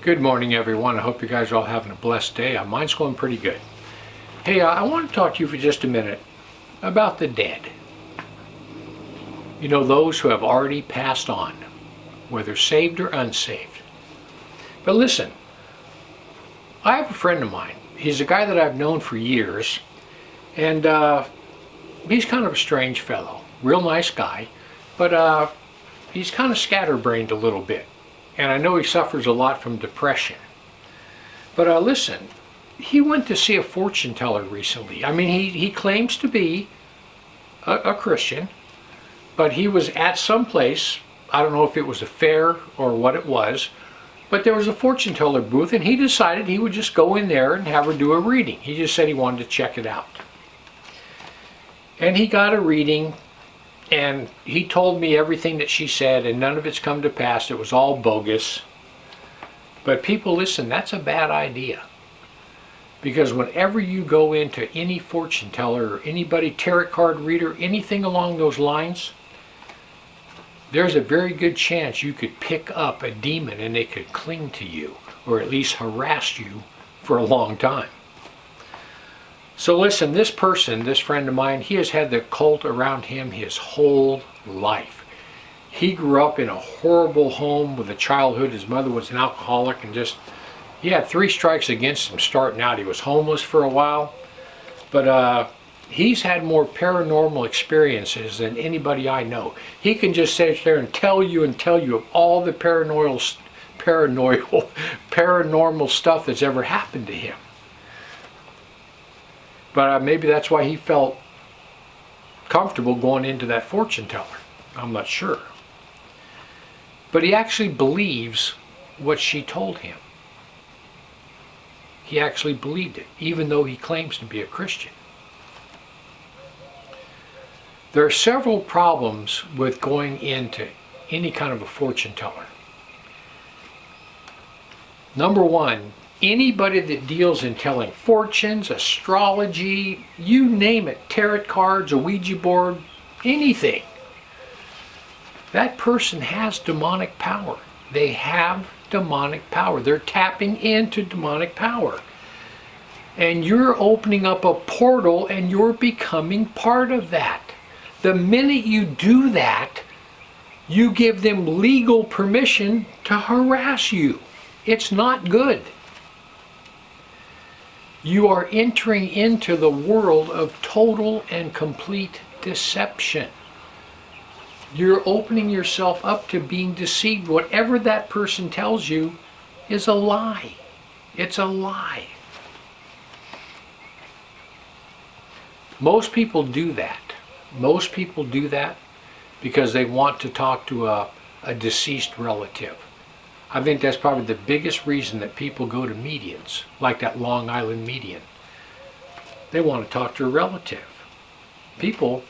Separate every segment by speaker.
Speaker 1: Good morning, everyone. I hope you guys are all having a blessed day. Mine's going pretty good. Hey, I want to talk to you for just a minute about the dead. You know, those who have already passed on, whether saved or unsaved. But listen, I have a friend of mine. He's a guy that I've known for years, and he's kind of a strange fellow. Real nice guy, but he's kind of scatterbrained a little bit. And I know he suffers a lot from depression. But listen, he went to see a fortune teller recently. I mean, he claims to be a Christian, but he was at some place, I don't know if it was a fair or what it was, but there was a fortune teller booth, and he decided he would just go in there and have her do a reading. He just said he wanted to check it out. And he got a reading, and he told me everything that she said, and none of it's come to pass. It was all bogus. But people, listen, that's a bad idea. Because whenever you go into any fortune teller or anybody, tarot card reader, anything along those lines, there's a very good chance you could pick up a demon and it could cling to you, or at least harass you for a long time. So listen, this person, this friend of mine, he has had the cult around him his whole life. He grew up in a horrible home with a childhood. His mother was an alcoholic, and he had 3 strikes against him starting out. He was homeless for a while, but he's had more paranormal experiences than anybody I know. He can just sit there and tell you of all the paranormal stuff that's ever happened to him. But maybe that's why he felt comfortable going into that fortune teller. I'm not sure. But he actually believes what she told him. He actually believed it, even though he claims to be a Christian. There are several problems with going into any kind of a fortune teller. Number one, anybody that deals in telling fortunes, astrology, you name it, tarot cards, a Ouija board, anything, that person has demonic power. They have demonic power. They're tapping into demonic power. And you're opening up a portal and you're becoming part of that. The minute you do that, you give them legal permission to harass you. It's not good. You are entering into the world of total and complete deception. You're opening yourself up to being deceived. Whatever that person tells you is a lie. It's a lie. Most people do that. Most people do that because they want to talk to a deceased relative. I think that's probably the biggest reason that people go to mediums, like that Long Island medium. They want to talk to a relative. People,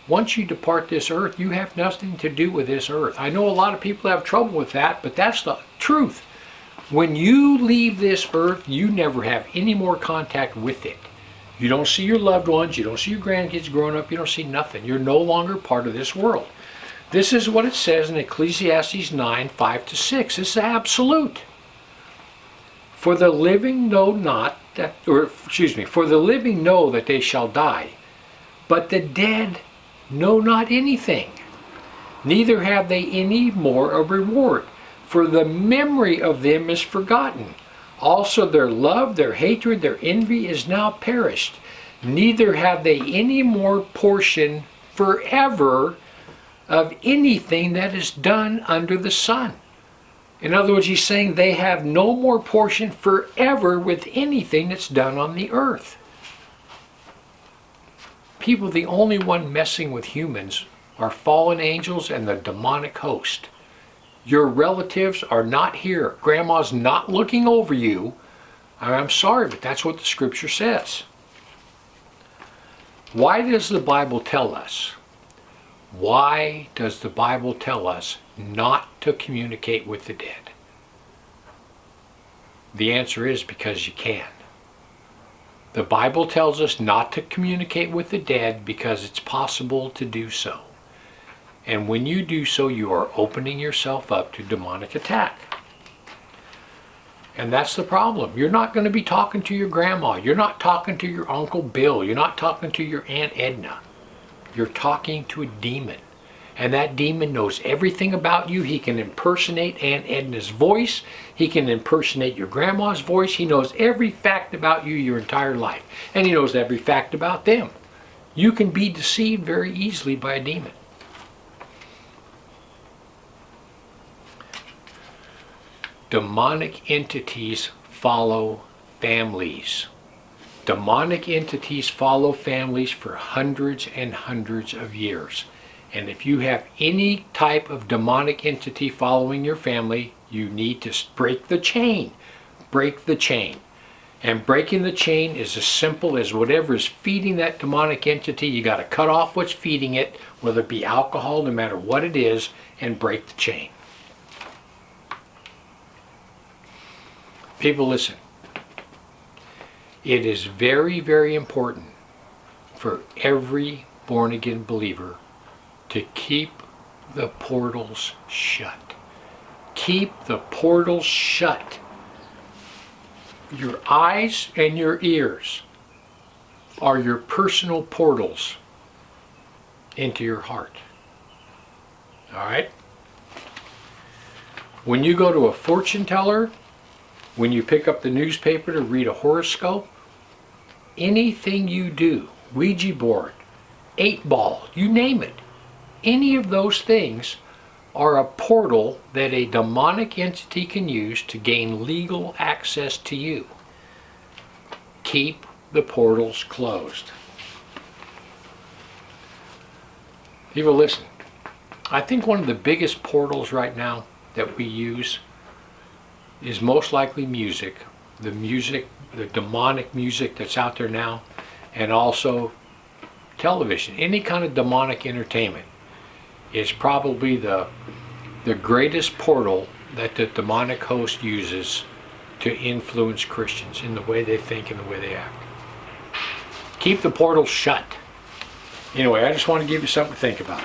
Speaker 1: once you depart this earth, you have nothing to do with this earth. I know a lot of people have trouble with that, but that's the truth. When you leave this earth, you never have any more contact with it. You don't see your loved ones, you don't see your grandkids growing up, you don't see nothing. You're no longer part of this world. This is what it says in Ecclesiastes 9:5-6. It's absolute. For the living know that they shall die, but the dead know not anything. Neither have they any more a reward, for the memory of them is forgotten. Also their love, their hatred, their envy is now perished. Neither have they any more portion forever of anything that is done under the sun. In other words, he's saying they have no more portion forever with anything that's done on the earth. People, the only one messing with humans are fallen angels and the demonic host. Your relatives are not here. Grandma's not looking over you. I'm sorry, but that's what the scripture says. Why does the Bible tell us? Why does the Bible tell us not to communicate with the dead? The answer is because you can. The Bible tells us not to communicate with the dead because it's possible to do so. And when you do so, you are opening yourself up to demonic attack. And that's the problem. You're not going to be talking to your grandma. You're not talking to your Uncle Bill. You're not talking to your Aunt Edna. You're talking to a demon. And that demon knows everything about you. He can impersonate Aunt Edna's voice. He can impersonate your grandma's voice. He knows every fact about you your entire life. And he knows every fact about them. You can be deceived very easily by a demon. Demonic entities follow families. Demonic entities follow families for hundreds and hundreds of years. And if you have any type of demonic entity following your family, you need to break the chain. Break the chain. And breaking the chain is as simple as whatever is feeding that demonic entity, you got to cut off what's feeding it, whether it be alcohol, no matter what it is, and break the chain. People, listen. It is very, very important for every born-again believer to keep the portals shut. Keep the portals shut. Your eyes and your ears are your personal portals into your heart. All right? When you go to a fortune teller, when you pick up the newspaper to read a horoscope, anything you do, Ouija board, 8-ball, you name it, any of those things are a portal that a demonic entity can use to gain legal access to you. Keep the portals closed. People, listen. I think one of the biggest portals right now that we use is most likely music, the demonic music that's out there now, and also television. Any kind of demonic entertainment is probably the greatest portal that the demonic host uses to influence Christians in the way they think and the way they act. Keep the portals shut. Anyway, I just want to give you something to think about.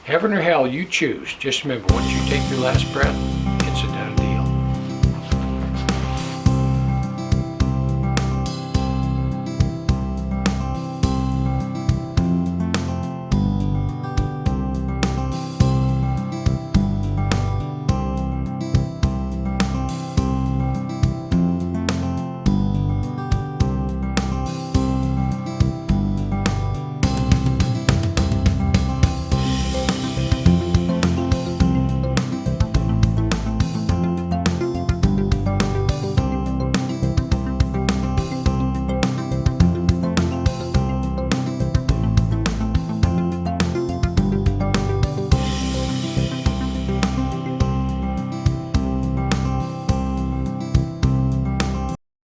Speaker 1: Heaven or hell, you choose. Just remember, once you take your last breath,